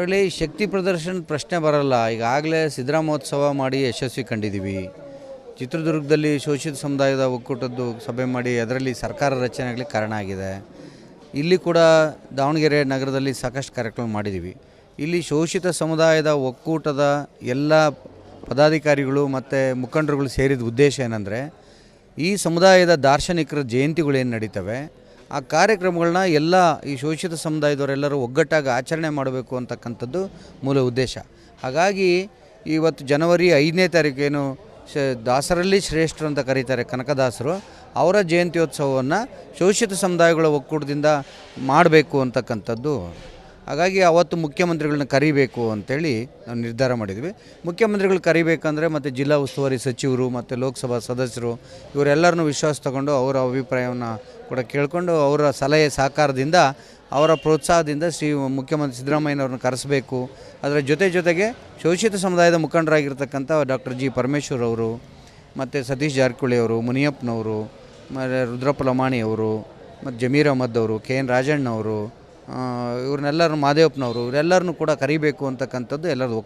ಅದರಲ್ಲಿ ಶಕ್ತಿ ಪ್ರದರ್ಶನದ ಪ್ರಶ್ನೆ ಬರಲ್ಲ. ಈಗಾಗಲೇ ಸಿದ್ದರಾಮೋತ್ಸವ ಮಾಡಿ ಯಶಸ್ವಿ ಕಂಡಿದ್ದೀವಿ. ಚಿತ್ರದುರ್ಗದಲ್ಲಿ ಶೋಷಿತ ಸಮುದಾಯದ ಒಕ್ಕೂಟದ್ದು ಸಭೆ ಮಾಡಿ ಅದರಲ್ಲಿ ಸರ್ಕಾರ ರಚನೆಗೆ ಕಾರಣ ಆಗಿದೆ. ಇಲ್ಲಿ ಕೂಡ ದಾವಣಗೆರೆ ನಗರದಲ್ಲಿ ಸಾಕಷ್ಟು ಕಾರ್ಯಕ್ರಮ ಮಾಡಿದ್ದೀವಿ. ಇಲ್ಲಿ ಶೋಷಿತ ಸಮುದಾಯದ ಒಕ್ಕೂಟದ ಎಲ್ಲ ಪದಾಧಿಕಾರಿಗಳು ಮತ್ತು ಮುಖಂಡರುಗಳು ಸೇರಿದ ಉದ್ದೇಶ ಏನಂದರೆ, ಈ ಸಮುದಾಯದ ದಾರ್ಶನಿಕರ ಜಯಂತಿಗಳೇನು ನಡೀತವೆ ಆ ಕಾರ್ಯಕ್ರಮಗಳನ್ನ ಎಲ್ಲ ಈ ಶೋಷಿತ ಸಮುದಾಯದವರೆಲ್ಲರೂ ಒಗ್ಗಟ್ಟಾಗಿ ಆಚರಣೆ ಮಾಡಬೇಕು ಅಂತಕ್ಕಂಥದ್ದು ಮೂಲ ಉದ್ದೇಶ. ಹಾಗಾಗಿ ಇವತ್ತು ಜನವರಿ 5ನೇ ತಾರೀಕೇನು ದಾಸರಲ್ಲಿ ಶ್ರೇಷ್ಠರು ಅಂತ ಕರೀತಾರೆ ಕನಕದಾಸರು, ಅವರ ಜಯಂತ್ಯೋತ್ಸವವನ್ನು ಶೋಷಿತ ಸಮುದಾಯಗಳ ಒಕ್ಕೂಟದಿಂದ ಮಾಡಬೇಕು ಅಂತಕ್ಕಂಥದ್ದು. ಹಾಗಾಗಿ ಅವತ್ತು ಮುಖ್ಯಮಂತ್ರಿಗಳನ್ನ ಕರಿಬೇಕು ಅಂತೇಳಿ ನಾವು ನಿರ್ಧಾರ ಮಾಡಿದ್ವಿ. ಮುಖ್ಯಮಂತ್ರಿಗಳು ಕರಿಬೇಕಂದ್ರೆ ಮತ್ತು ಜಿಲ್ಲಾ ಉಸ್ತುವಾರಿ ಸಚಿವರು ಮತ್ತು ಲೋಕಸಭಾ ಸದಸ್ಯರು ಇವರೆಲ್ಲರನ್ನೂ ವಿಶ್ವಾಸ ತಗೊಂಡು ಅವರ ಅಭಿಪ್ರಾಯವನ್ನು ಕೂಡ ಕೇಳಿಕೊಂಡು ಅವರ ಸಲಹೆ ಸಹಕಾರದಿಂದ ಅವರ ಪ್ರೋತ್ಸಾಹದಿಂದ ಮುಖ್ಯಮಂತ್ರಿ ಸಿದ್ದರಾಮಯ್ಯನವ್ರನ್ನ ಕರೆಸಬೇಕು. ಅದರ ಜೊತೆಗೆ ಶೋಷಿತ ಸಮುದಾಯದ ಮುಖಂಡರಾಗಿರ್ತಕ್ಕಂಥ ಡಾಕ್ಟರ್ ಜಿ ಪರಮೇಶ್ವರ್ ಅವರು ಮತ್ತು ಸತೀಶ್ ಜಾರಕಿಹೊಳಿ ಅವರು, ಮುನಿಯಪ್ಪನವರು, ಮತ್ತು ರುದ್ರಪ್ಪ ಲಮಾಣಿ ಅವರು, ಮತ್ತು ಜಮೀರ್ ಅಹಮದ್ ಅವರು, ಕೆ ಎನ್ ರಾಜಣ್ಣವರು, ಇವ್ರನ್ನೆಲ್ಲರೂ ಮಾದೇವಪ್ಪನವರು ಇವರೆಲ್ಲರನ್ನೂ ಕೂಡ ಕರಿಬೇಕು ಅಂತಕ್ಕಂಥದ್ದು ಎಲ್ಲರದ್ದು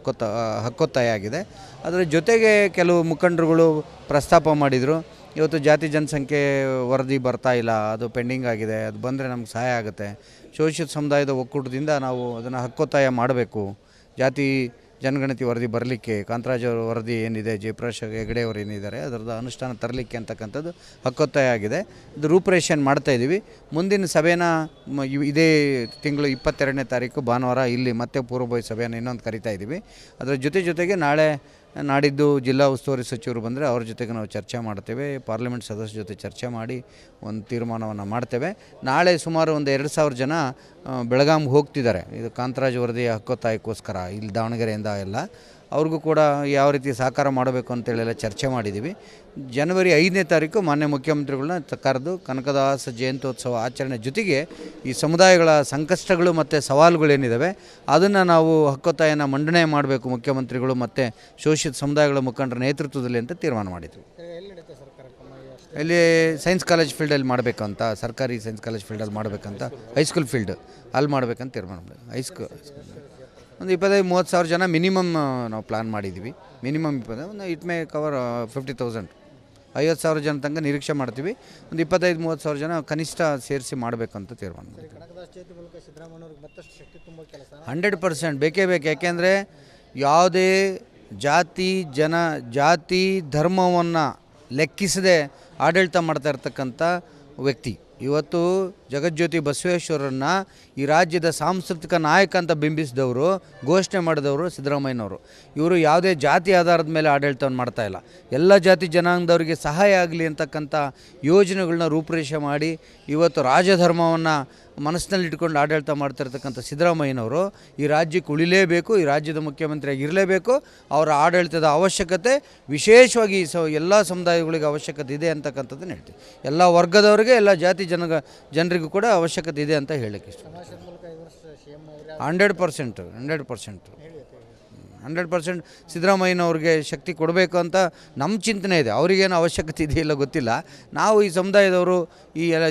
ಹಕ್ಕೊತ್ತಾಯ ಆಗಿದೆ. ಅದರ ಜೊತೆಗೆ ಕೆಲವು ಮುಖಂಡರುಗಳು ಪ್ರಸ್ತಾಪ ಮಾಡಿದರು. ಇವತ್ತು ಜಾತಿ ಜನಸಂಖ್ಯೆ ವರದಿ ಬರ್ತಾ ಇಲ್ಲ, ಅದು ಪೆಂಡಿಂಗ್ ಆಗಿದೆ, ಅದು ಬಂದರೆ ನಮ್ಗೆ ಸಹಾಯ ಆಗುತ್ತೆ. ಶೋಷಿತ ಸಮುದಾಯದ ಒಕ್ಕೂಟದಿಂದ ನಾವು ಅದನ್ನು ಹಕ್ಕೊತ್ತಾಯ ಮಾಡಬೇಕು. ಜಾತಿ ಜನಗಣತಿ ವರದಿ ಬರಲಿಕ್ಕೆ ಕಾಂತರಾಜ್ ಅವರ ವರದಿ ಏನಿದೆ, ಜಯಪ್ರಕಾಶ್ ಹೆಗಡೆ ಅವರು ಏನಿದ್ದಾರೆ ಅದರದ್ದು ಅನುಷ್ಠಾನ ತರಲಿಕ್ಕೆ ಅಂತಕ್ಕಂಥದ್ದು ಹಕ್ಕೊತ್ತಾಯ ಆಗಿದೆ. ಇದು ರೂಪುರೇಷೆಯನ್ನು ಮಾಡ್ತಾಯಿದ್ದೀವಿ. ಮುಂದಿನ ಸಭೆನ ಇದೇ ತಿಂಗಳು 22ನೇ ತಾರೀಕು ಭಾನುವಾರ ಇಲ್ಲಿ ಮತ್ತೆ ಪೂರ್ವಭಾವಿ ಸಭೆಯನ್ನು ಇನ್ನೊಂದು ಕರಿತಾ ಇದ್ದೀವಿ. ಅದರ ಜೊತೆಗೆ ನಾಳೆ ನಾಡಿದ್ದು ಜಿಲ್ಲಾ ಉಸ್ತುವಾರಿ ಸಚಿವರು ಬಂದರೆ ಅವ್ರ ಜೊತೆಗೆ ನಾವು ಚರ್ಚೆ ಮಾಡ್ತೇವೆ. ಪಾರ್ಲಿಮೆಂಟ್ ಸದಸ್ಯರ ಜೊತೆ ಚರ್ಚೆ ಮಾಡಿ ಒಂದು ತೀರ್ಮಾನವನ್ನು ಮಾಡ್ತೇವೆ. ನಾಳೆ ಸುಮಾರು ಒಂದು 2,000 ಜನ ಬೆಳಗಾಂಗೆ ಹೋಗ್ತಿದ್ದಾರೆ ಇದು ಕಾಂತರಾಜ್ ವರದಿಯ ಹಕ್ಕೊತ್ತಾಯಕ್ಕೋಸ್ಕರ. ಇಲ್ಲಿ ದಾವಣಗೆರೆಯಿಂದ ಎಲ್ಲ ಅವ್ರಿಗೂ ಕೂಡ ಯಾವ ರೀತಿ ಸಹಕಾರ ಮಾಡಬೇಕು ಅಂತೇಳೆಲ್ಲ ಚರ್ಚೆ ಮಾಡಿದ್ದೀವಿ. ಜನವರಿ 5ನೇ ತಾರೀಕು ಮಾನ್ಯ ಮುಖ್ಯಮಂತ್ರಿಗಳನ್ನ ಕರೆದು ಕನಕದಾಸ ಜಯಂತ್ಯೋತ್ಸವ ಆಚರಣೆ ಜೊತೆಗೆ ಈ ಸಮುದಾಯಗಳ ಸಂಕಷ್ಟಗಳು ಮತ್ತು ಸವಾಲುಗಳೇನಿದ್ದಾವೆ ಅದನ್ನು ನಾವು ಹಕ್ಕೊತ್ತಾಯನ ಮಂಡನೆ ಮಾಡಬೇಕು ಮುಖ್ಯಮಂತ್ರಿಗಳು ಮತ್ತು ಶೋಷಿತ ಸಮುದಾಯಗಳ ಮುಖಂಡರ ನೇತೃತ್ವದಲ್ಲಿ ಅಂತ ತೀರ್ಮಾನ ಮಾಡಿದ್ವಿ. ಇಲ್ಲಿ ಸೈನ್ಸ್ ಕಾಲೇಜ್ ಫೀಲ್ಡಲ್ಲಿ ಮಾಡಬೇಕಂತ, ಸರ್ಕಾರಿ ಸೈನ್ಸ್ ಕಾಲೇಜ್ ಫೀಲ್ಡಲ್ಲಿ ಮಾಡಬೇಕಂತ, ಹೈಸ್ಕೂಲ್ ಫೀಲ್ಡ್ ಅಲ್ಲಿ ಮಾಡಬೇಕಂತ ತೀರ್ಮಾನ ಮಾಡಿದ್ವಿ. ಹೈಸ್ಕೂಲ್ ಒಂದು 25-30 ಜನ ಮಿನಿಮಮ್ ನಾವು ಪ್ಲ್ಯಾನ್ ಮಾಡಿದ್ದೀವಿ. ಮಿನಿಮಮ್ ಒಂದು ಇಟ್ ಮೇ ಕವರ್ 50,000, 50,000 ಜನ ತನಕ ನಿರೀಕ್ಷೆ ಮಾಡ್ತೀವಿ. ಒಂದು 25-30 ಜನ ಕನಿಷ್ಠ ಸೇರಿಸಿ ಮಾಡಬೇಕಂತ ತೀರ್ಮಾನ ಮಾಡಿದ್ವಿ. 100% ಬೇಕೇ ಬೇಕು. ಯಾಕೆಂದರೆ ಯಾವುದೇ ಜಾತಿ ಧರ್ಮವನ್ನು ಲೆಕ್ಕಿಸದೆ ಆಡಳಿತ ಮಾಡ್ತಾ ಇರ್ತಕ್ಕಂಥ ವ್ಯಕ್ತಿ. ಇವತ್ತು ಜಗಜ್ಯೋತಿ ಬಸವೇಶ್ವರನ್ನ ಈ ರಾಜ್ಯದ ಸಾಂಸ್ಕೃತಿಕ ನಾಯಕ ಅಂತ ಬಿಂಬಿಸಿದವರು, ಘೋಷಣೆ ಮಾಡಿದವರು ಸಿದ್ದರಾಮಯ್ಯನವರು. ಇವರು ಯಾವುದೇ ಜಾತಿ ಆಧಾರದ ಮೇಲೆ ಆಡಳಿತವನ್ನು ಮಾಡ್ತಾಯಿಲ್ಲ. ಎಲ್ಲ ಜಾತಿ ಜನಾಂಗದವರಿಗೆ ಸಹಾಯ ಆಗಲಿ ಅಂತಕ್ಕಂಥ ಯೋಜನೆಗಳನ್ನ ರೂಪುರೇಷೆ ಮಾಡಿ ಇವತ್ತು ರಾಜಧರ್ಮವನ್ನು ಮನಸ್ಸಿನಲ್ಲಿ ಇಟ್ಕೊಂಡು ಆಡಳಿತ ಮಾಡ್ತಿರ್ತಕ್ಕಂಥ ಸಿದ್ದರಾಮಯ್ಯನವರು ಈ ರಾಜ್ಯಕ್ಕೆ ಉಳಿಲೇಬೇಕು, ಈ ರಾಜ್ಯದ ಮುಖ್ಯಮಂತ್ರಿಯಾಗಿ ಇರಲೇಬೇಕು. ಅವರ ಆಡಳಿತದ ಅವಶ್ಯಕತೆ ವಿಶೇಷವಾಗಿ ಎಲ್ಲ ಸಮುದಾಯಗಳಿಗೆ ಅವಶ್ಯಕತೆ ಇದೆ ಅಂತಕ್ಕಂಥದ್ದನ್ನು ಹೇಳ್ತೀವಿ. ಎಲ್ಲ ವರ್ಗದವರಿಗೆ, ಎಲ್ಲ ಜಾತಿ ಜನರಿಗೂ ಕೂಡ ಅವಶ್ಯಕತೆ ಇದೆ ಅಂತ ಹೇಳಕ್ಕೆ ಇಷ್ಟ. 100% ಸಿದ್ದರಾಮಯ್ಯನವ್ರಿಗೆ ಶಕ್ತಿ ಕೊಡಬೇಕು ಅಂತ ನಮ್ಮ ಚಿಂತನೆ ಇದೆ. ಅವರಿಗೇನು ಅವಶ್ಯಕತೆ ಇದೆಯಲ್ಲ ಗೊತ್ತಿಲ್ಲ. ನಾವು ಈ ಸಮುದಾಯದವರು ಈ ಎಲ್ಲ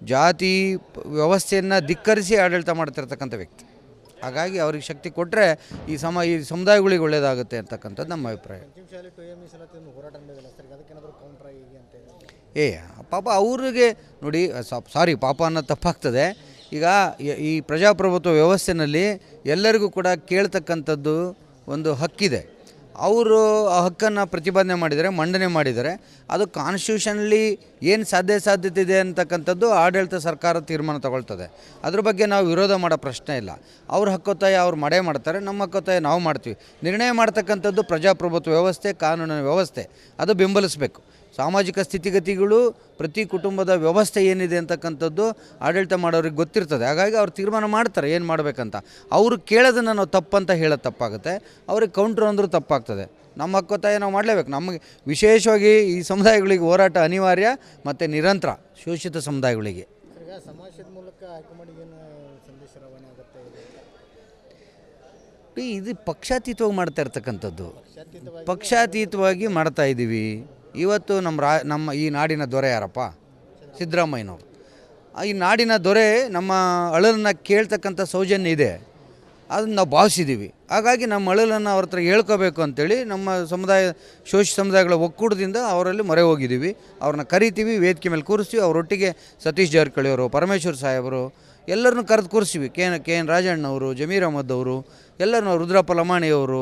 ಜಾತಿ ವ್ಯವಸ್ಥೆಯನ್ನು ಧಿಕ್ಕರಿಸಿ ಆಡಳಿತ ಮಾಡ್ತಿರ್ತಕ್ಕಂಥ ವ್ಯಕ್ತಿ. ಹಾಗಾಗಿ ಅವ್ರಿಗೆ ಶಕ್ತಿ ಕೊಟ್ಟರೆ ಈ ಸಮುದಾಯಗಳಿಗೆ ಒಳ್ಳೆಯದಾಗುತ್ತೆ ಅಂತಕ್ಕಂಥದ್ದು ನಮ್ಮ ಅಭಿಪ್ರಾಯ. ಪಾಪ ಅವ್ರಿಗೆ ನೋಡಿ, ಸಾರಿ ಪಾಪ ಅನ್ನೋ ತಪ್ಪಾಗ್ತದೆ. ಈಗ ಈ ಪ್ರಜಾಪ್ರಭುತ್ವ ವ್ಯವಸ್ಥೆಯಲ್ಲಿ ಎಲ್ಲರಿಗೂ ಕೂಡ ಕೇಳ್ತಕ್ಕಂಥದ್ದು ಒಂದು ಹಕ್ಕಿದೆ. ಅವರು ಆ ಹಕ್ಕನ್ನು ಪ್ರತಿಪಾದನೆ ಮಾಡಿದ್ದಾರೆ, ಮಂಡನೆ ಮಾಡಿದ್ದಾರೆ. ಅದು ಕಾನ್ಸ್ಟಿಟ್ಯೂಷನಲ್ಲಿ ಏನು ಸಾಧ್ಯತೆ ಇದೆ ಅಂತಕ್ಕಂಥದ್ದು ಆಡಳಿತ ಸರ್ಕಾರ ತೀರ್ಮಾನ ತಗೊಳ್ತದೆ. ಅದ್ರ ಬಗ್ಗೆ ನಾವು ವಿರೋಧ ಮಾಡೋ ಪ್ರಶ್ನೆ ಇಲ್ಲ. ಅವ್ರ ಹಕ್ಕೊತ್ತಾಯ ಅವ್ರು ಮಾಡ್ತಾರೆ, ನಮ್ಮ ಹಕ್ಕೊತ್ತಾಯ ನಾವು ಮಾಡ್ತೀವಿ. ನಿರ್ಣಯ ಮಾಡ್ತಕ್ಕಂಥದ್ದು ಪ್ರಜಾಪ್ರಭುತ್ವ ವ್ಯವಸ್ಥೆ, ಕಾನೂನಿನ ವ್ಯವಸ್ಥೆ, ಅದು ಬೆಂಬಲಿಸಬೇಕು. ಸಾಮಾಜಿಕ ಸ್ಥಿತಿಗತಿಗಳು, ಪ್ರತಿ ಕುಟುಂಬದ ವ್ಯವಸ್ಥೆ ಏನಿದೆ ಅಂತಕ್ಕಂಥದ್ದು ಆಡಳಿತ ಮಾಡೋರಿಗೆ ಗೊತ್ತಿರ್ತದೆ. ಹಾಗಾಗಿ ಅವ್ರು ತೀರ್ಮಾನ ಮಾಡ್ತಾರೆ ಏನು ಮಾಡಬೇಕಂತ. ಅವರು ಕೇಳೋದನ್ನು ನಾವು ತಪ್ಪಂತ ಹೇಳೋದು ತಪ್ಪಾಗುತ್ತೆ, ಅವ್ರಿಗೆ ಕೌಂಟ್ರ್ ಅಂದರೂ ತಪ್ಪಾಗ್ತದೆ. ನಮ್ಮ ಹಕ್ಕೊತ್ತಾಯ ನಾವು ಮಾಡಲೇಬೇಕು. ನಮಗೆ ವಿಶೇಷವಾಗಿ ಈ ಸಮುದಾಯಗಳಿಗೆ ಹೋರಾಟ ಅನಿವಾರ್ಯ ಮತ್ತು ನಿರಂತರ. ಶೋಷಿತ ಸಮುದಾಯಗಳಿಗೆ ಸಮಾಜದ ಮೂಲಕ ಇದು ಪಕ್ಷಾತೀತವಾಗಿ ಮಾಡ್ತಾ ಇರ್ತಕ್ಕಂಥದ್ದು, ಪಕ್ಷಾತೀತವಾಗಿ ಮಾಡ್ತಾ ಇದ್ದೀವಿ. ಇವತ್ತು ನಮ್ಮ ಈ ನಾಡಿನ ದೊರೆ ಯಾರಪ್ಪ? ಸಿದ್ದರಾಮಯ್ಯನವರು. ಈ ನಾಡಿನ ದೊರೆ ನಮ್ಮ ಅಳಲನ್ನು ಕೇಳ್ತಕ್ಕಂಥ ಸೌಜನ್ಯ ಇದೆ. ಅದನ್ನು ನಾವು ಭಾವಿಸಿದ್ದೀವಿ. ಹಾಗಾಗಿ ನಮ್ಮ ಅಳಲನ್ನು ಅವ್ರ ಹತ್ರ ಹೇಳ್ಕೋಬೇಕು ಅಂತೇಳಿ ನಮ್ಮ ಶೋಷಿತ ಸಮುದಾಯಗಳ ಒಕ್ಕೂಟದಿಂದ ಅವರಲ್ಲಿ ಮೊರೆ ಹೋಗಿದ್ದೀವಿ. ಅವ್ರನ್ನ ಕರಿತೀವಿ, ವೇದಿಕೆ ಮೇಲೆ ಕೂರಿಸ್ತೀವಿ. ಅವರೊಟ್ಟಿಗೆ ಸತೀಶ್ ಜಾರಕಿಹೊಳಿ ಅವರು, ಪರಮೇಶ್ವರ್ ಸಾಹೇಬರು ಎಲ್ಲರನ್ನೂ ಕರೆದು ಕೂರಿಸ್ತೀವಿ. ಕೆ ಎನ್ ರಾಜಣ್ಣವರು, ಜಮೀರ್ ಅಹಮದ್ ಅವರು, ಎಲ್ಲರನ್ನೂ ರುದ್ರಪ್ಪ ಲಮಾಣಿಯವರು,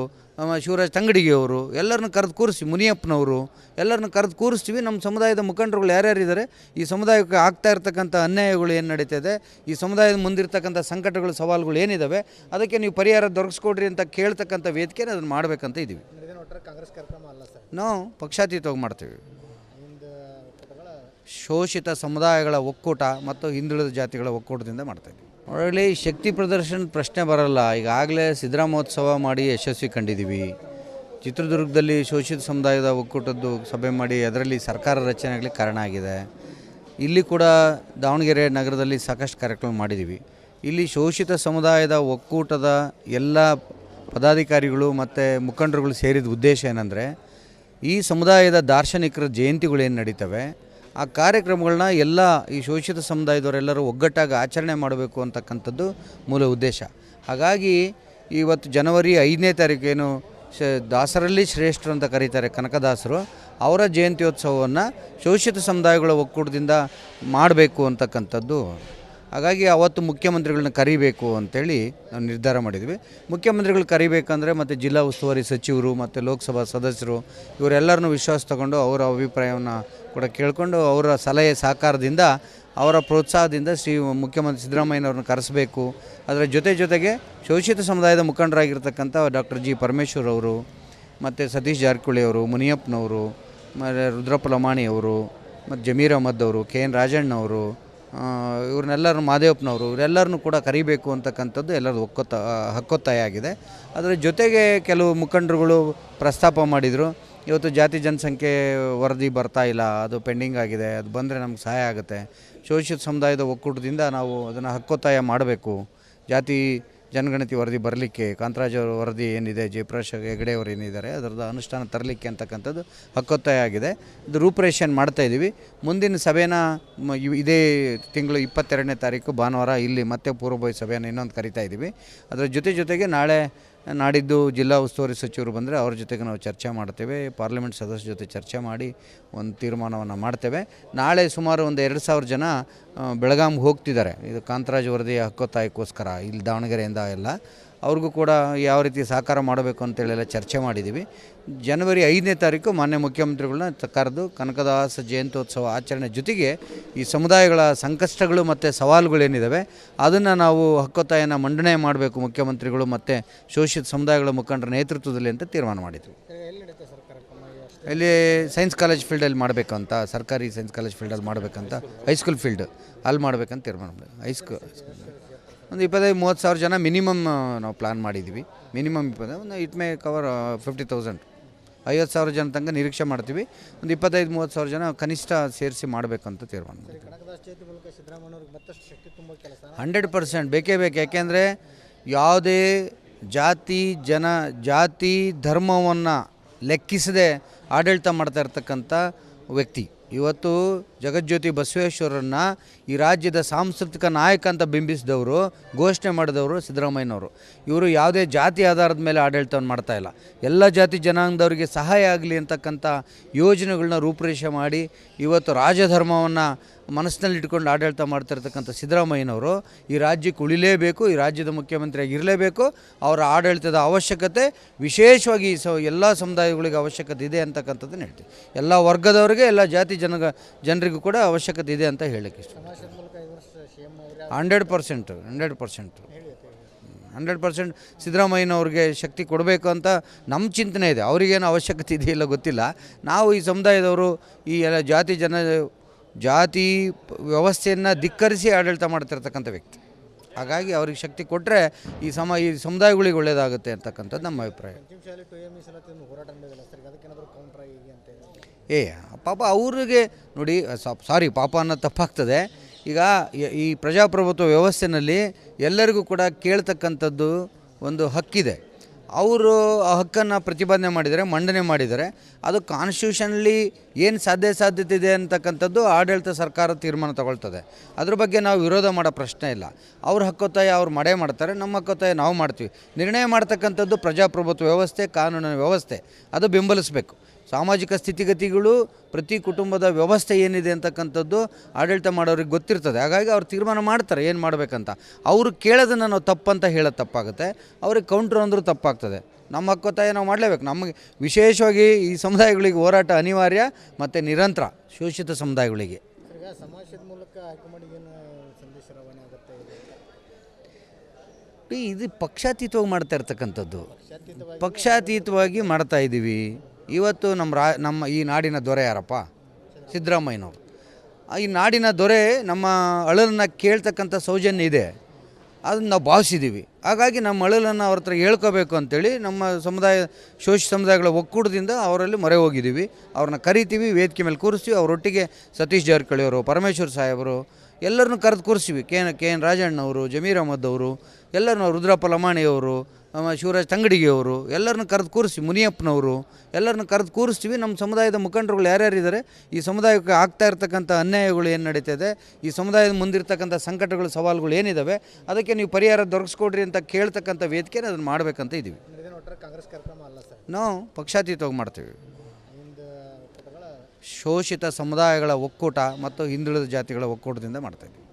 ಶಿವರಾಜ್ ತಂಗಡಿಗೆಯವರು ಎಲ್ಲರನ್ನ ಕರೆದು ಕೂರಿಸಿ, ಮುನಿಯಪ್ಪನವರು ಎಲ್ಲರನ್ನ ಕರೆದು ಕೂರಿಸ್ತೀವಿ. ನಮ್ಮ ಸಮುದಾಯದ ಮುಖಂಡರುಗಳು ಯಾರ್ಯಾರಿದ್ದಾರೆ, ಈ ಸಮುದಾಯಕ್ಕೆ ಆಗ್ತಾ ಇರ್ತಕ್ಕಂಥ ಅನ್ಯಾಯಗಳು ಏನು ನಡೀತಿದೆ, ಈ ಸಮುದಾಯದ ಮುಂದಿರ್ತಕ್ಕಂಥ ಸಂಕಟಗಳು, ಸವಾಲುಗಳು ಏನಿದ್ದಾವೆ, ಅದಕ್ಕೆ ನೀವು ಪರಿಹಾರ ದೊರಕಿಸ್ಕೊಡ್ರಿ ಅಂತ ಕೇಳ್ತಕ್ಕಂಥ ವೇದಿಕೆನ ಅದನ್ನು ಮಾಡಬೇಕಂತ ಇದ್ದೀವಿ. ನಾವು ಪಕ್ಷಾತೀತವಾಗಿ ಮಾಡ್ತೀವಿ. ಶೋಷಿತ ಸಮುದಾಯಗಳ ಒಕ್ಕೂಟ ಮತ್ತು ಹಿಂದುಳಿದ ಜಾತಿಗಳ ಒಕ್ಕೂಟದಿಂದ ಮಾಡ್ತಾಯಿದ್ವಿ. ಒಳ್ಳೆ ಶಕ್ತಿ ಪ್ರದರ್ಶನ ಪ್ರಶ್ನೆ ಬರಲ್ಲ. ಈಗಾಗಲೇ ಸಿದ್ದರಾಮೋತ್ಸವ ಮಾಡಿ ಯಶಸ್ವಿ ಕಂಡಿದ್ದೀವಿ. ಚಿತ್ರದುರ್ಗದಲ್ಲಿ ಶೋಷಿತ ಸಮುದಾಯದ ಒಕ್ಕೂಟದ್ದು ಸಭೆ ಮಾಡಿ ಅದರಲ್ಲಿ ಸರ್ಕಾರ ರಚನೆ ಆಗಲಿಕ್ಕೆ ಕಾರಣ ಆಗಿದೆ. ಇಲ್ಲಿ ಕೂಡ ದಾವಣಗೆರೆ ನಗರದಲ್ಲಿ ಸಾಕಷ್ಟು ಕಾರ್ಯಕ್ರಮ ಮಾಡಿದ್ದೀವಿ. ಇಲ್ಲಿ ಶೋಷಿತ ಸಮುದಾಯದ ಒಕ್ಕೂಟದ ಎಲ್ಲ ಪದಾಧಿಕಾರಿಗಳು ಮತ್ತು ಮುಖಂಡರುಗಳು ಸೇರಿದ ಉದ್ದೇಶ ಏನಂದರೆ, ಈ ಸಮುದಾಯದ ದಾರ್ಶನಿಕರ ಜಯಂತಿಗಳು ಏನು ನಡೀತವೆ ಆ ಕಾರ್ಯಕ್ರಮಗಳನ್ನ ಎಲ್ಲ ಈ ಶೋಷಿತ ಸಮುದಾಯದವರೆಲ್ಲರೂ ಒಗ್ಗಟ್ಟಾಗಿ ಆಚರಣೆ ಮಾಡಬೇಕು ಅಂತಕ್ಕಂಥದ್ದು ಮೂಲ ಉದ್ದೇಶ. ಹಾಗಾಗಿ ಇವತ್ತು ಜನವರಿ 5ನೇ ತಾರೀಕೇನು ದಾಸರಲ್ಲಿ ಶ್ರೇಷ್ಠರು ಅಂತ ಕರೀತಾರೆ ಕನಕದಾಸರು, ಅವರ ಜಯಂತ್ಯೋತ್ಸವವನ್ನು ಶೋಷಿತ ಸಮುದಾಯಗಳ ಒಕ್ಕೂಟದಿಂದ ಮಾಡಬೇಕು ಅಂತಕ್ಕಂಥದ್ದು. ಹಾಗಾಗಿ ಅವತ್ತು ಮುಖ್ಯಮಂತ್ರಿಗಳನ್ನ ಕರಿಬೇಕು ಅಂತೇಳಿ ನಾವು ನಿರ್ಧಾರ ಮಾಡಿದ್ವಿ. ಮುಖ್ಯಮಂತ್ರಿಗಳು ಕರಿಬೇಕಂದ್ರೆ ಮತ್ತು ಜಿಲ್ಲಾ ಉಸ್ತುವಾರಿ ಸಚಿವರು ಮತ್ತು ಲೋಕಸಭಾ ಸದಸ್ಯರು ಇವರೆಲ್ಲರನ್ನೂ ವಿಶ್ವಾಸ ತಗೊಂಡು ಅವರ ಅಭಿಪ್ರಾಯವನ್ನು ಕೂಡ ಕೇಳಿಕೊಂಡು ಅವರ ಸಲಹೆ ಸಹಕಾರದಿಂದ ಅವರ ಪ್ರೋತ್ಸಾಹದಿಂದ ಮುಖ್ಯಮಂತ್ರಿ ಸಿದ್ದರಾಮಯ್ಯನವ್ರನ್ನ ಕರೆಸಬೇಕು. ಅದರ ಜೊತೆಗೆ ಶೋಷಿತ ಸಮುದಾಯದ ಮುಖಂಡರಾಗಿರ್ತಕ್ಕಂಥ ಡಾಕ್ಟರ್ ಜಿ ಪರಮೇಶ್ವರ್ ಅವರು ಮತ್ತು ಸತೀಶ್ ಜಾರಕಿಹೊಳಿ ಅವರು, ಮುನಿಯಪ್ಪನವರು, ಮತ್ತು ರುದ್ರಪ್ಪ ಲಮಾಣಿಯವರು, ಮತ್ತು ಜಮೀರ್ ಅಹಮದ್ ಅವರು, ಕೆ ಎನ್ ರಾಜಣ್ಣವರು, ಇವ್ರನ್ನೆಲ್ಲರೂ ಮಾದೇವಪ್ಪನವರು ಇವರೆಲ್ಲರನ್ನೂ ಕೂಡ ಕರಿಬೇಕು ಅಂತಕ್ಕಂಥದ್ದು ಎಲ್ಲರದ್ದು ಹಕ್ಕೊತ್ತಾಯ ಆಗಿದೆ. ಅದರ ಜೊತೆಗೆ ಕೆಲವು ಮುಖಂಡರುಗಳು ಪ್ರಸ್ತಾಪ ಮಾಡಿದರು, ಇವತ್ತು ಜಾತಿ ಜನಸಂಖ್ಯೆ ವರದಿ ಬರ್ತಾ ಇಲ್ಲ, ಅದು ಪೆಂಡಿಂಗ್ ಆಗಿದೆ, ಅದು ಬಂದರೆ ನಮ್ಗೆ ಸಹಾಯ ಆಗುತ್ತೆ. ಶೋಷಿತ ಸಮುದಾಯದ ಒಕ್ಕೂಟದಿಂದ ನಾವು ಅದನ್ನು ಹಕ್ಕೊತ್ತಾಯ ಮಾಡಬೇಕು. ಜಾತಿ ಜನಗಣತಿ ವರದಿ ಬರಲಿಕ್ಕೆ ಕಾಂತರಾಜ್ ಅವರ ವರದಿ ಏನಿದೆ, ಜಯಪ್ರಕಾಶ್ ಹೆಗಡೆ ಅವರು ಏನಿದ್ದಾರೆ ಅದರದ್ದು ಅನುಷ್ಠಾನ ತರಲಿಕ್ಕೆ ಅಂತಕ್ಕಂಥದ್ದು ಹಕ್ಕೊತ್ತಾಯ ಆಗಿದೆ. ಇದು ರೂಪುರೇಷೆಯನ್ನು ಮಾಡ್ತಾಯಿದ್ದೀವಿ. ಮುಂದಿನ ಸಭೆನ ಇದೇ ತಿಂಗಳು 22ನೇ ತಾರೀಕು ಭಾನುವಾರ ಇಲ್ಲಿ ಮತ್ತೆ ಪೂರ್ವಭಾವಿ ಸಭೆಯನ್ನು ಇನ್ನೊಂದು ಕರಿತಾ ಇದ್ದೀವಿ. ಅದರ ಜೊತೆಗೆ ನಾಳೆ ನಾಡಿದ್ದು ಜಿಲ್ಲಾ ಉಸ್ತುವಾರಿ ಸಚಿವರು ಬಂದರೆ ಅವ್ರ ಜೊತೆಗೆ ನಾವು ಚರ್ಚೆ ಮಾಡ್ತೇವೆ. ಪಾರ್ಲಿಮೆಂಟ್ ಸದಸ್ಯರ ಜೊತೆ ಚರ್ಚೆ ಮಾಡಿ ಒಂದು ತೀರ್ಮಾನವನ್ನು ಮಾಡ್ತೇವೆ. ನಾಳೆ ಸುಮಾರು ಒಂದು 2,000 ಜನ ಬೆಳಗಾಂಗೆ ಹೋಗ್ತಿದ್ದಾರೆ ಇದು ಕಾಂತರಾಜ್ ವರದಿಯ ಹಕ್ಕೊತ್ತಾಯಕ್ಕೋಸ್ಕರ. ಇಲ್ಲಿ ದಾವಣಗೆರೆಯಿಂದ ಎಲ್ಲ ಅವ್ರಿಗೂ ಕೂಡ ಯಾವ ರೀತಿ ಸಹಕಾರ ಮಾಡಬೇಕು ಅಂತೇಳೆಲ್ಲ ಚರ್ಚೆ ಮಾಡಿದ್ದೀವಿ. ಜನವರಿ 5ನೇ ತಾರೀಕು ಮಾನ್ಯ ಮುಖ್ಯಮಂತ್ರಿಗಳನ್ನ ಕರೆದು ಕನಕದಾಸ ಜಯಂತ್ಯೋತ್ಸವ ಆಚರಣೆ ಜೊತೆಗೆ ಈ ಸಮುದಾಯಗಳ ಸಂಕಷ್ಟಗಳು ಮತ್ತು ಸವಾಲುಗಳೇನಿದ್ದಾವೆ ಅದನ್ನು ನಾವು ಹಕ್ಕೊತ್ತಾಯನ ಮಂಡನೆ ಮಾಡಬೇಕು ಮುಖ್ಯಮಂತ್ರಿಗಳು ಮತ್ತು ಶೋಷಿತ ಸಮುದಾಯಗಳ ಮುಖಂಡರ ನೇತೃತ್ವದಲ್ಲಿ ಅಂತ ತೀರ್ಮಾನ ಮಾಡಿದ್ವಿ. ಇಲ್ಲಿ ಸೈನ್ಸ್ ಕಾಲೇಜ್ ಫೀಲ್ಡಲ್ಲಿ ಮಾಡಬೇಕಂತ, ಸರ್ಕಾರಿ ಸೈನ್ಸ್ ಕಾಲೇಜ್ ಫೀಲ್ಡಲ್ಲಿ ಮಾಡಬೇಕಂತ, ಹೈಸ್ಕೂಲ್ ಫೀಲ್ಡ್ ಅಲ್ಲಿ ಮಾಡಬೇಕಂತ ತೀರ್ಮಾನ ಮಾಡಿದ್ವಿ. ಒಂದು 25-30 ಸಾವಿರ ಜನ ಮಿನಿಮಮ್ ನಾವು ಪ್ಲ್ಯಾನ್ ಮಾಡಿದ್ದೀವಿ. ಮಿನಿಮಮ್ ಒಂದು ಇಟ್ ಮೇ ಕವರ್ 50,000, 50,000 ಜನ ತನಕ ನಿರೀಕ್ಷೆ ಮಾಡ್ತೀವಿ. ಒಂದು 25-30 ಸಾವಿರ ಜನ ಕನಿಷ್ಠ ಸೇರಿಸಿ ಮಾಡಬೇಕಂತ ತೀರ್ಮಾನ ಮಾಡಿದ್ವಿ. 100% ಬೇಕೇ ಬೇಕು. ಯಾಕೆಂದರೆ ಯಾವುದೇ ಜಾತಿ ಧರ್ಮವನ್ನು ಲೆಕ್ಕಿಸದೆ ಆಡಳಿತ ಮಾಡ್ತಾ ಇರ್ತಕ್ಕಂಥ ವ್ಯಕ್ತಿ. ಇವತ್ತು ಜಗಜ್ಯೋತಿ ಬಸವೇಶ್ವರನ್ನ ಈ ರಾಜ್ಯದ ಸಾಂಸ್ಕೃತಿಕ ನಾಯಕ ಅಂತ ಬಿಂಬಿಸಿದವರು, ಘೋಷಣೆ ಮಾಡಿದವರು ಸಿದ್ದರಾಮಯ್ಯನವರು. ಇವರು ಯಾವುದೇ ಜಾತಿ ಆಧಾರದ ಮೇಲೆ ಆಡಳಿತವನ್ನು ಮಾಡ್ತಾಯಿಲ್ಲ. ಎಲ್ಲ ಜಾತಿ ಜನಾಂಗದವರಿಗೆ ಸಹಾಯ ಆಗಲಿ ಅಂತಕ್ಕಂಥ ಯೋಜನೆಗಳನ್ನ ರೂಪುರೇಷೆ ಮಾಡಿ ಇವತ್ತು ರಾಜಧರ್ಮವನ್ನು ಮನಸ್ಸಿನಲ್ಲಿ ಇಟ್ಕೊಂಡು ಆಡಳಿತ ಮಾಡ್ತಿರ್ತಕ್ಕಂಥ ಸಿದ್ದರಾಮಯ್ಯನವರು ಈ ರಾಜ್ಯಕ್ಕೆ ಉಳಿಲೇಬೇಕು, ಈ ರಾಜ್ಯದ ಮುಖ್ಯಮಂತ್ರಿಯಾಗಿ ಇರಲೇಬೇಕು. ಅವರ ಆಡಳಿತದ ಅವಶ್ಯಕತೆ ವಿಶೇಷವಾಗಿ ಎಲ್ಲ ಸಮುದಾಯಗಳಿಗೆ ಅವಶ್ಯಕತೆ ಇದೆ ಅಂತಕ್ಕಂಥದ್ದನ್ನು ಹೇಳ್ತೀವಿ. ಎಲ್ಲ ವರ್ಗದವರಿಗೆ, ಎಲ್ಲ ಜಾತಿ ಜನರಿಗೂ ಕೂಡ ಅವಶ್ಯಕತೆ ಇದೆ ಅಂತ ಹೇಳಕ್ಕೆ ಇಷ್ಟ. 100% ಸಿದ್ದರಾಮಯ್ಯನವ್ರಿಗೆ ಶಕ್ತಿ ಕೊಡಬೇಕು ಅಂತ ನಮ್ಮ ಚಿಂತನೆ ಇದೆ. ಅವರಿಗೇನು ಅವಶ್ಯಕತೆ ಇದೆಯಿಲ್ಲ ಗೊತ್ತಿಲ್ಲ. ನಾವು ಈ ಸಮುದಾಯದವರು ಈ ಎಲ್ಲ ಜಾತಿ ವ್ಯವಸ್ಥೆಯನ್ನು ಧಿಕ್ಕರಿಸಿ ಆಡಳಿತ ಮಾಡ್ತಿರ್ತಕ್ಕಂಥ ವ್ಯಕ್ತಿ. ಹಾಗಾಗಿ ಅವ್ರಿಗೆ ಶಕ್ತಿ ಕೊಟ್ಟರೆ ಈ ಸಮುದಾಯಗಳಿಗೆ ಒಳ್ಳೆಯದಾಗುತ್ತೆ ಅಂತಕ್ಕಂಥದ್ದು ನಮ್ಮ ಅಭಿಪ್ರಾಯ. ಪಾಪ ಅವ್ರಿಗೆ ನೋಡಿ, ಪಾಪ ಅನ್ನೋದು ತಪ್ಪಾಗ್ತದೆ. ಈಗ ಈ ಪ್ರಜಾಪ್ರಭುತ್ವ ವ್ಯವಸ್ಥೆಯಲ್ಲಿ ಎಲ್ಲರಿಗೂ ಕೂಡ ಕೇಳ್ತಕ್ಕಂಥದ್ದು ಒಂದು ಹಕ್ಕಿದೆ. ಅವರು ಆ ಹಕ್ಕನ್ನು ಪ್ರತಿಪಾದನೆ ಮಾಡಿದ್ದಾರೆ, ಮಂಡನೆ ಮಾಡಿದ್ದಾರೆ. ಅದು ಕಾನ್ಸ್ಟಿಟ್ಯೂಷನಲ್ಲಿ ಏನು ಸಾಧ್ಯತೆ ಇದೆ ಅಂತಕ್ಕಂಥದ್ದು ಆಡಳಿತ ಸರ್ಕಾರ ತೀರ್ಮಾನ ತಗೊಳ್ತದೆ. ಅದ್ರ ಬಗ್ಗೆ ನಾವು ವಿರೋಧ ಮಾಡೋ ಪ್ರಶ್ನೆ ಇಲ್ಲ. ಅವ್ರ ಹಕ್ಕೊತ್ತಾಯ ಅವ್ರು ಮಾಡೇ ಮಾಡ್ತಾರೆ, ನಮ್ಮ ಹಕ್ಕೊತ್ತಾಯ ನಾವು ಮಾಡ್ತೀವಿ. ನಿರ್ಣಯ ಮಾಡ್ತಕ್ಕಂಥದ್ದು ಪ್ರಜಾಪ್ರಭುತ್ವ ವ್ಯವಸ್ಥೆ, ಕಾನೂನಿನ ವ್ಯವಸ್ಥೆ, ಅದು ಬೆಂಬಲಿಸಬೇಕು. ಸಾಮಾಜಿಕ ಸ್ಥಿತಿಗತಿಗಳು, ಪ್ರತಿ ಕುಟುಂಬದ ವ್ಯವಸ್ಥೆ ಏನಿದೆ ಅಂತಕ್ಕಂಥದ್ದು ಆಡಳಿತ ಮಾಡೋರಿಗೆ ಗೊತ್ತಿರ್ತದೆ. ಹಾಗಾಗಿ ಅವ್ರು ತೀರ್ಮಾನ ಮಾಡ್ತಾರೆ ಏನು ಮಾಡಬೇಕಂತ. ಅವರು ಕೇಳೋದನ್ನು ನಾವು ತಪ್ಪಂತ ಹೇಳೋದು ತಪ್ಪಾಗುತ್ತೆ, ಅವ್ರಿಗೆ ಕೌಂಟ್ರ್ ಅಂದರೂ ತಪ್ಪಾಗ್ತದೆ. ನಮ್ಮ ಹಕ್ಕೊತ್ತಾಯ ನಾವು ಮಾಡಲೇಬೇಕು. ನಮಗೆ ವಿಶೇಷವಾಗಿ ಈ ಸಮುದಾಯಗಳಿಗೆ ಹೋರಾಟ ಅನಿವಾರ್ಯ ಮತ್ತು ನಿರಂತರ, ಶೋಷಿತ ಸಮುದಾಯಗಳಿಗೆ. ಈಗ ಸಮಾಜದ ಮೂಲಕ ಹೈಕಮಾಂಡಿಗೆ ಏನು ಸಂದೇಶ ರವಾನೆ ಆಗುತ್ತೆ? ಇದು ಪಕ್ಷಾತೀತವಾಗಿ ಮಾಡ್ತಾ ಇರ್ತಕ್ಕಂಥದ್ದು, ಪಕ್ಷಾತೀತವಾಗಿ ಮಾಡ್ತಾ ಇದ್ದೀವಿ. ಇವತ್ತು ನಮ್ಮ ಈ ನಾಡಿನ ದೊರೆ ಯಾರಪ್ಪ? ಸಿದ್ದರಾಮಯ್ಯನವರು. ಈ ನಾಡಿನ ದೊರೆ ನಮ್ಮ ಅಳಲನ್ನು ಕೇಳ್ತಕ್ಕಂಥ ಸೌಜನ್ಯ ಇದೆ, ಅದನ್ನು ನಾವು ಭಾವಿಸಿದ್ದೀವಿ. ಹಾಗಾಗಿ ನಮ್ಮ ಅಳಲನ್ನು ಅವ್ರ ಹತ್ರ ಹೇಳ್ಕೋಬೇಕು ಅಂತೇಳಿ ನಮ್ಮ ಶೋಷಿತ ಸಮುದಾಯಗಳ ಒಕ್ಕೂಟದಿಂದ ಅವರಲ್ಲಿ ಮೊರೆ ಹೋಗಿದ್ದೀವಿ. ಅವ್ರನ್ನ ಕರಿತೀವಿ, ವೇದಿಕೆ ಮೇಲೆ ಕೂರಿಸ್ತೀವಿ. ಅವರೊಟ್ಟಿಗೆ ಸತೀಶ್ ಜಾರಕಿಹೊಳಿ ಅವರು, ಪರಮೇಶ್ವರ್ ಸಾಹೇಬರು ಎಲ್ಲರನ್ನೂ ಕರೆದು ಕೂರಿಸ್ತೀವಿ. ಕೆ ಎನ್ ರಾಜಣ್ಣವರು, ಜಮೀರ್ ಅಹಮದ್ ಅವರು, ಎಲ್ಲರನ್ನೂ, ರುದ್ರಪ್ಪ ಲಮಾಣಿಯವರು, ಶಿವರಾಜ್ ತಂಗಡಿಗೆಯವರು ಎಲ್ಲರನ್ನೂ ಕರೆದು ಕೂರಿಸಿ, ಮುನಿಯಪ್ಪನವರು ಎಲ್ಲರನ್ನೂ ಕರೆದು ಕೂರಿಸ್ತೀವಿ. ನಮ್ಮ ಸಮುದಾಯದ ಮುಖಂಡರುಗಳು ಯಾರ್ಯಾರಿದ್ದಾರೆ, ಈ ಸಮುದಾಯಕ್ಕೆ ಆಗ್ತಾ ಇರ್ತಕ್ಕಂಥ ಅನ್ಯಾಯಗಳು ಏನು ನಡೀತದೆ, ಈ ಸಮುದಾಯದ ಮುಂದಿರ್ತಕ್ಕಂಥ ಸಂಕಟಗಳು, ಸವಾಲುಗಳು ಏನಿದ್ದಾವೆ, ಅದಕ್ಕೆ ನೀವು ಪರಿಹಾರ ದೊರಕಿಸ್ಕೊಡ್ರಿ ಅಂತ ಕೇಳ್ತಕ್ಕಂಥ ವೇದಿಕೆ ಅದನ್ನು ಮಾಡಬೇಕಂತ ಇದ್ದೀವಿ. ಕಾಂಗ್ರೆಸ್ ಕಾರ್ಯಕ್ರಮ ಅಲ್ಲ ಸರ್, ನಾವು ಪಕ್ಷಾತೀತವಾಗಿ ಮಾಡ್ತೀವಿ. ಶೋಷಿತ ಸಮುದಾಯಗಳ ಒಕ್ಕೂಟ ಮತ್ತು ಹಿಂದುಳಿದ ಜಾತಿಗಳ ಒಕ್ಕೂಟದಿಂದ ಮಾಡ್ತಾಯಿದ್ದೀವಿ.